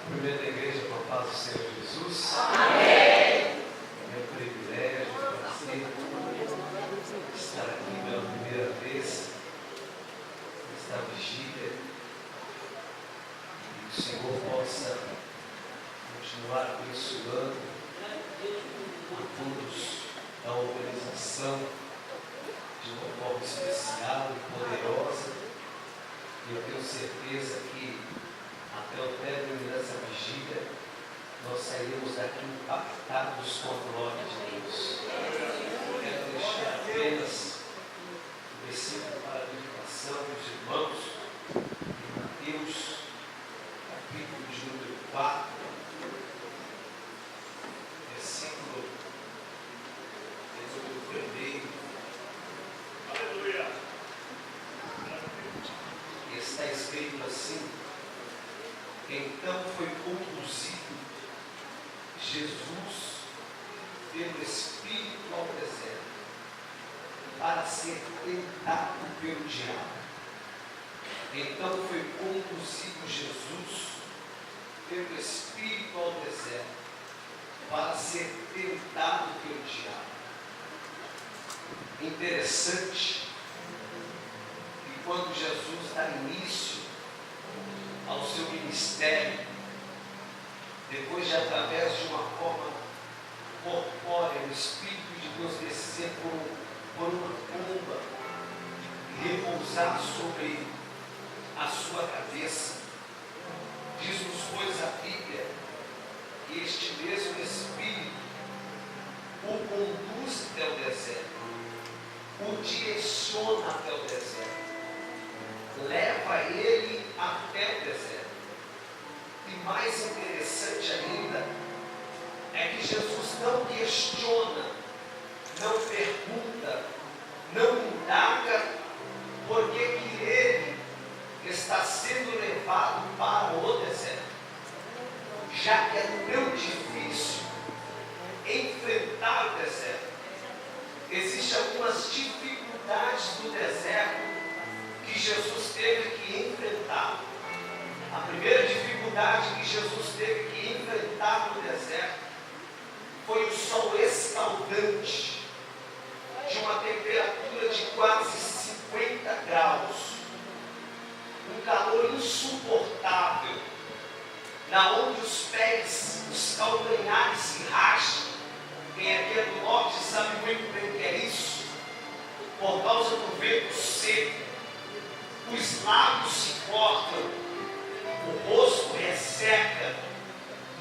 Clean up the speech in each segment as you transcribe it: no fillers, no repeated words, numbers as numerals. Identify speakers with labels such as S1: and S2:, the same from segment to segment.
S1: Cumprimento a igreja com a paz do Senhor Jesus.
S2: Amém.
S1: É um privilégio, prazer estar aqui pela primeira vez nesta vigília e que o Senhor possa continuar abençoando a todos da organização de uma forma especial e poderosa. E eu tenho certeza que até o término dessa vigília, nós sairemos daqui impactados com a glória de Deus. Eu quero deixar apenas o versículo para a meditação dos irmãos, em Mateus, capítulo de número 4, versículo de número 1. Aleluia! E está escrito assim: então foi conduzido Jesus pelo Espírito ao deserto para ser tentado pelo diabo. Então foi conduzido Jesus pelo Espírito ao deserto para ser tentado pelo diabo. Interessante que quando Jesus dá início ao seu ministério, depois de, através de uma forma corpórea, o Espírito de Deus descer por uma pomba e repousar sobre a sua cabeça, diz-nos, pois, a Bíblia, que este mesmo Espírito o conduz até o deserto, o direciona até o deserto, leva ele até o deserto. E mais interessante ainda é que Jesus não questiona, não pergunta, não indaga por que ele está sendo levado para o deserto, já que é tão difícil enfrentar o deserto. Existem algumas dificuldades do deserto que Jesus teve que enfrentar. A primeira dificuldade que Jesus teve que enfrentar no deserto foi o sol escaldante, de uma temperatura de quase 50 graus, um calor insuportável, na onde os pés, os calcanhares se racham. Quem aqui é do norte sabe muito bem o que é isso, por causa do vento seco. Os lábios se cortam, o rosto resseca,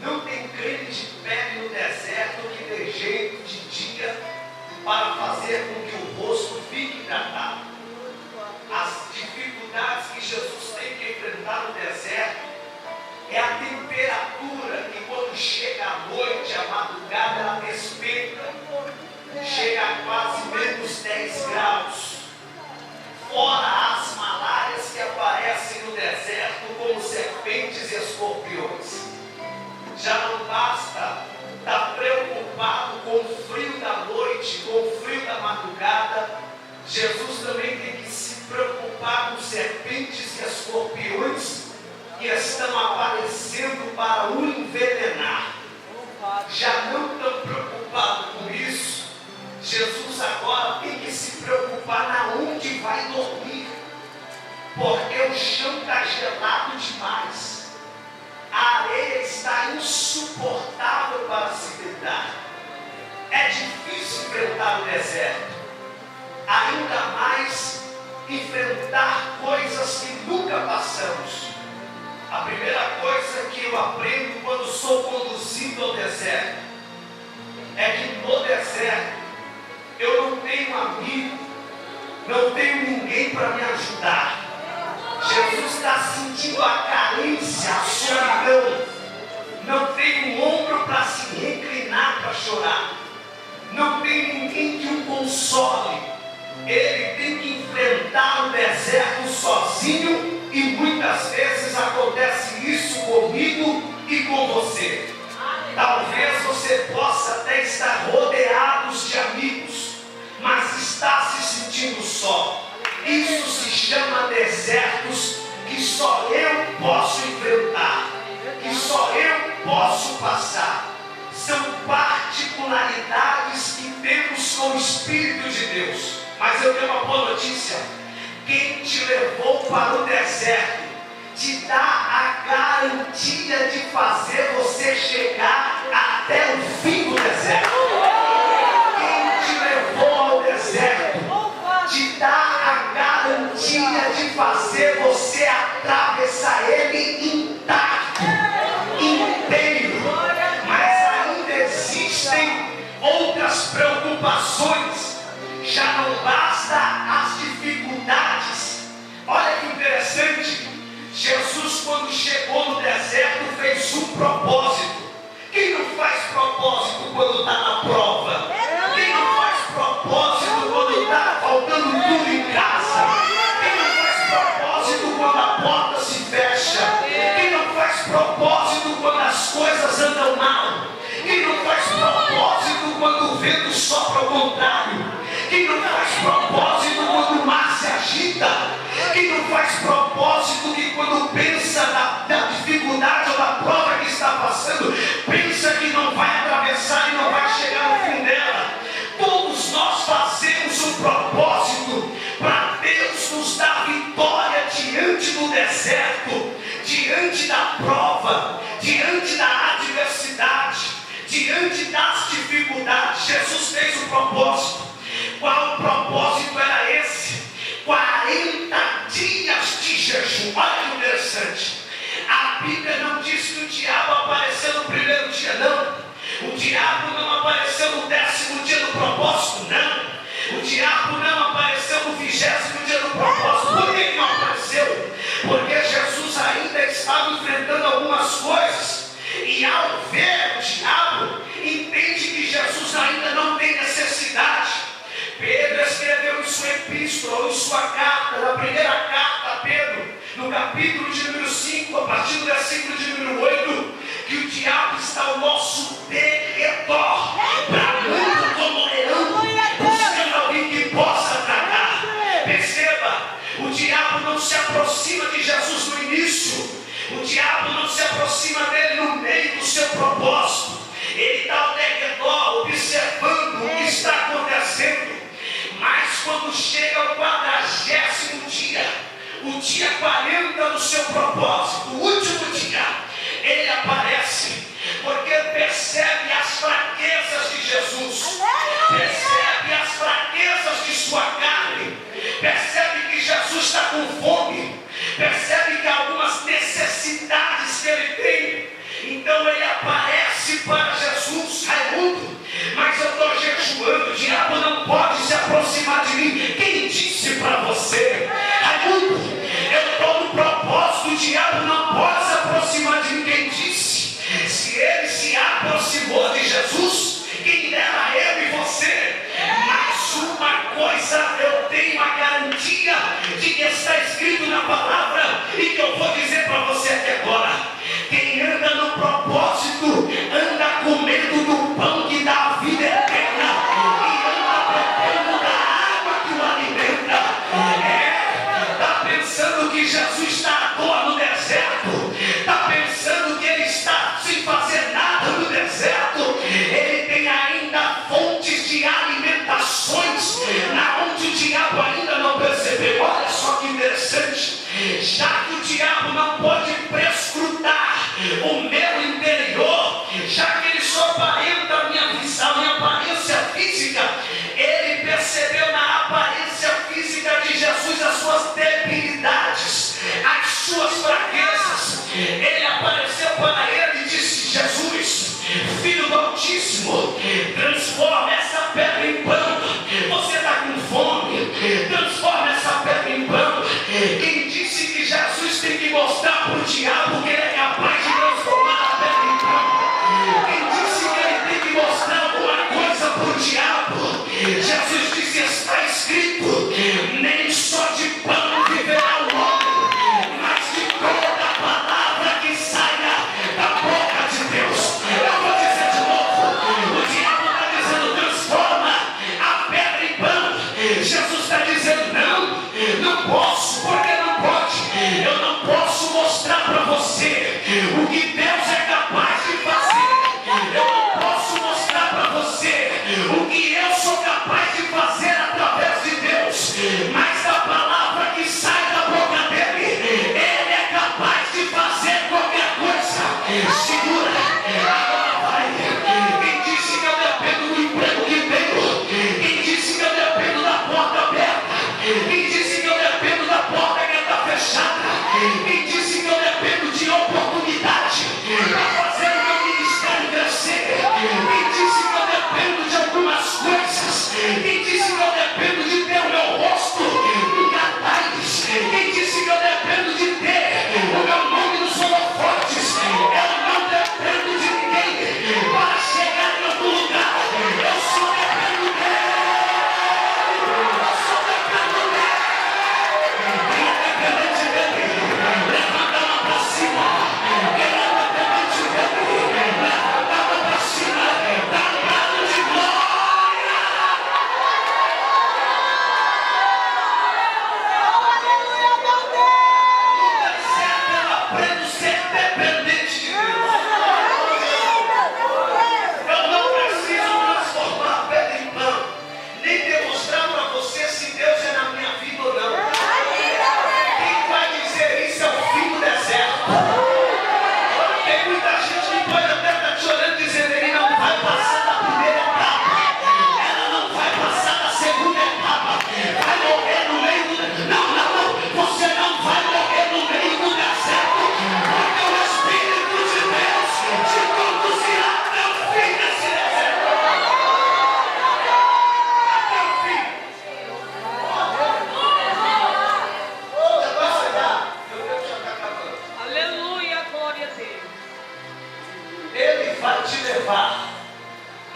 S1: não tem creme de pele no deserto que dê jeito de dia para fazer com que o rosto fique hidratado. As dificuldades que Jesus tem que enfrentar no deserto é a temperatura que, quando chega a noite, a madrugada, ela despenca, chega a quase menos 10 graus. Fora as malárias que aparecem no deserto como serpentes e escorpiões. Já não basta estar preocupado com o frio da noite, com o frio da madrugada. Jesus também tem que se preocupar com serpentes e escorpiões que estão aparecendo para o envenenar. Já não tão preocupado com isso, Jesus agora tem que se preocupar na onde vai dormir, porque o chão está gelado demais, a areia está insuportável para se deitar. É difícil enfrentar o deserto, ainda mais enfrentar coisas que nunca passamos. A primeira coisa que eu aprendo quando sou conduzido ao deserto é que no deserto eu não tenho amigo, não tenho ninguém para me ajudar. Jesus está sentindo a carência, a solidão. Não tem um ombro para se reclinar para chorar. Não tem ninguém que o console. Ele tem que enfrentar o deserto sozinho, e muitas vezes acontece isso comigo e com você. Talvez você possa até estar rodeado de amigos, mas está se sentindo só. Isso se chama desertos que só eu posso enfrentar, que só eu passar são particularidades que temos com o Espírito de Deus. Mas eu tenho uma boa notícia: quem te levou para o deserto te dá a garantia de fazer você chegar até o fim do deserto. Quem te levou ao deserto te dá a garantia de fazer você atravessar ele intacto, inteiro. Mas ainda existem outras preocupações. Já não basta as dificuldades. Olha que interessante. Jesus, quando chegou no deserto, fez um propósito. Quem não faz propósito quando está na prova? Quem não faz propósito quando está faltando tudo em casa? Quem não faz propósito quando a porta se fecha? Quem não faz propósito quando as coisas andam mal? Quem não faz propósito quando o vento sopra ao contrário? Quem não faz propósito quando o mar se agita? Quem não faz propósito que quando pensa na dificuldade ou na prova que está passando, pensa que não vai atravessar e não vai chegar no fim dela? Todos nós fazemos um propósito para Deus nos dar vitória diante do deserto, diante da prova, diante da adversidade, diante das dificuldades. Jesus fez um propósito. Qual propósito era esse? 40 dias de jejum. Olha que interessante. A Bíblia não diz que o diabo apareceu no primeiro dia, não. O diabo não apareceu no 10º dia do propósito, não. O diabo não apareceu no 20º dia do propósito. Por que não apareceu? Porque Jesus ainda estava enfrentando algumas coisas. E ao ver o diabo, entende que Jesus ainda não tem necessidade. Pedro escreveu em sua epístola, ou em sua carta, na primeira carta a Pedro, no capítulo de número 5, a partir do versículo de número 8, que o diabo está ao nosso derredor, bramando como leão, buscando alguém que possa tragar. Perceba, o diabo não se aproxima de Jesus no início, o diabo não se aproxima dele no meio do seu propósito. Ele está ao derredor, observando o que está acontecendo. Mas quando chega ao 40º dia, o dia 40 do seu propósito, o último dia, ele aparece, porque percebe as fraquezas de Jesus, percebe as fraquezas de sua carne, percebe que Jesus está com fome, percebe que há algumas necessidades que ele tem. Então ele aparece para Jesus: Raimundo, mas eu estou jejuando, o diabo não pode se aproximar de mim. Quem disse para você? Raimundo, eu estou no propósito, o diabo não pode se aproximar de mim. Quem disse? Se ele se aproximou de Jesus, quem dera eu e você. Mas uma coisa eu tenho a garantia de que está escrito na palavra e que eu vou dizer para você aqui agora. Quem anda no propósito, anda comendo do pão que dá a vida eterna e anda bebendo da água que o alimenta. Está pensando que Jesus está à toa no deserto, está pensando que ele está sem fazer nada no deserto. Ele tem ainda fontes de alimentações na onde o diabo ainda não percebeu. Olha só que interessante. Já que o diabo não pode prescrutar o meu interior, já que ele só aparenta a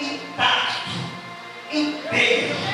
S1: intacto, inteiro.